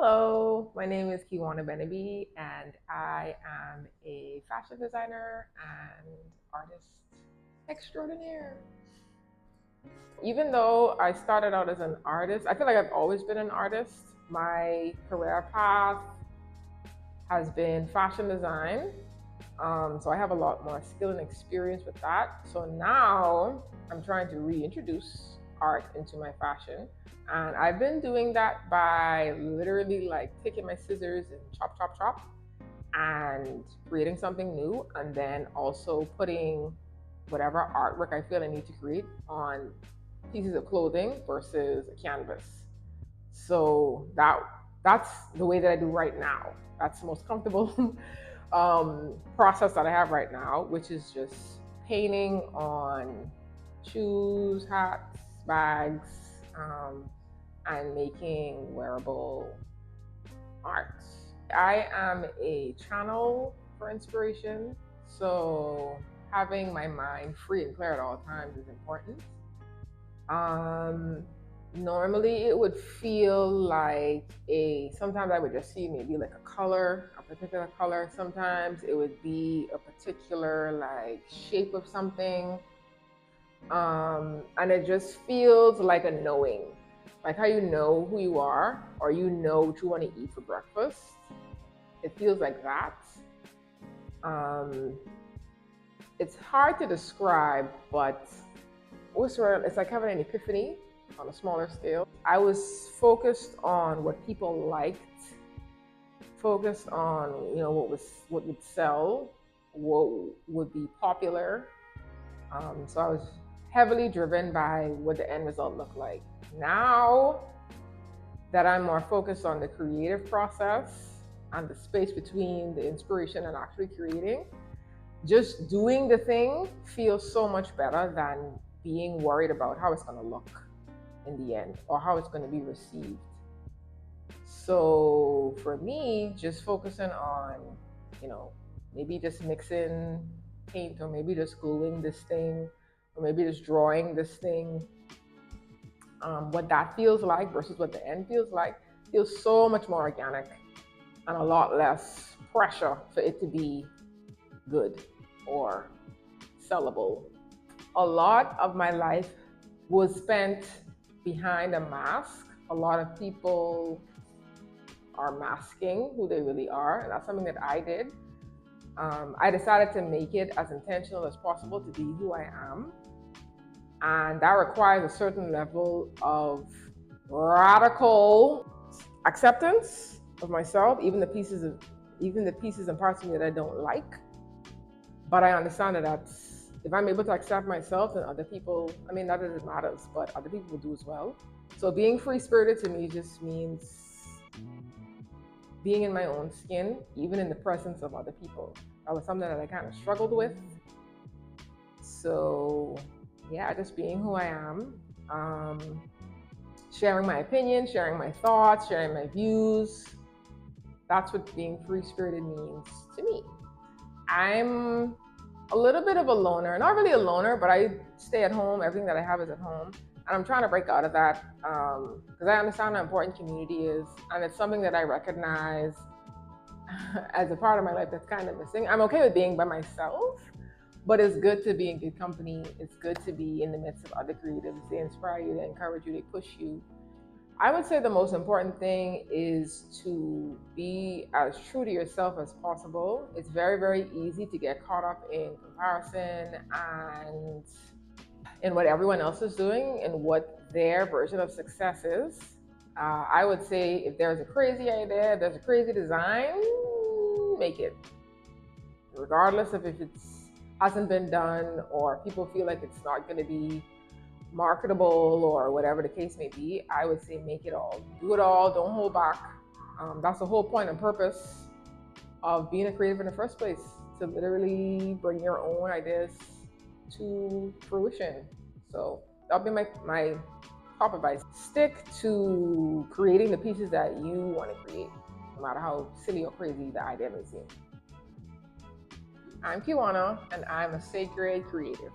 Hello, my name is Kejuana Beneby, and I am a fashion designer and artist extraordinaire. Even though I started out as an artist, I feel like I've always been an artist. My career path has been fashion design, so I have a lot more skill and experience with that. So now I'm trying to reintroduce art into my fashion. And I've been doing that by literally like taking my scissors and chop, chop, chop and creating something new. And then also putting whatever artwork I feel I need to create on pieces of clothing versus a canvas. So that's the way that I do right now. That's the most comfortable process that I have right now, which is just painting on shoes, hats, bags, and making wearable art. I am a channel for inspiration, so having my mind free and clear at all times is important. Normally it would feel like sometimes I would just see maybe like a color, a particular color. Sometimes it would be a particular like shape of something. And it just feels like a knowing, like how you know who you are or you know what you want to eat for breakfast. It feels like that. It's hard to describe, but it's like having an epiphany on a smaller scale. I was focused on what people liked, focused on what would sell, what would be popular. So I was heavily driven by what the end result looked like. Now that I'm more focused on the creative process and the space between the inspiration and actually creating, just doing the thing feels so much better than being worried about how it's going to look in the end or how it's going to be received. So for me, just focusing on, maybe just mixing paint or maybe just gluing this thing or maybe just drawing this thing, what that feels like versus what the end feels like feels so much more organic and a lot less pressure for it to be good or sellable. A lot of my life was spent behind a mask. A lot of people are masking who they really are, and that's something that I did. I decided to make it as intentional as possible to be who I am. And that requires a certain level of radical acceptance of myself, even the pieces and parts of me that I don't like. But I understand that if I'm able to accept myself, then other people, not that it matters, but other people will do as well. So being free-spirited to me just means being in my own skin, even in the presence of other people. That was something that I kind of struggled with. So yeah, just being who I am, sharing my opinion, sharing my thoughts, sharing my views. That's what being free-spirited means to me. I'm a little bit of a loner, not really a loner, but I stay at home. Everything that I have is at home. And I'm trying to break out of that because I understand how important community is. And it's something that I recognize as a part of my life that's kind of missing. I'm okay with being by myself, but it's good to be in good company. It's good to be in the midst of other creatives. They inspire you, they encourage you, they push you. I would say the most important thing is to be as true to yourself as possible. It's very, very easy to get caught up in comparison and in what everyone else is doing and what their version of success is. I would say if there's a crazy idea, if there's a crazy design, make it. Regardless of if it hasn't been done or people feel like it's not going to be marketable or whatever the case may be, I would say make it all. Do it all, don't hold back. That's the whole point and purpose of being a creative in the first place, to literally bring your own ideas to fruition. So that'll be my top advice. Stick to creating the pieces that you want to create, no matter how silly or crazy the idea may seem. I'm Kejuana, and I'm a sacred creative.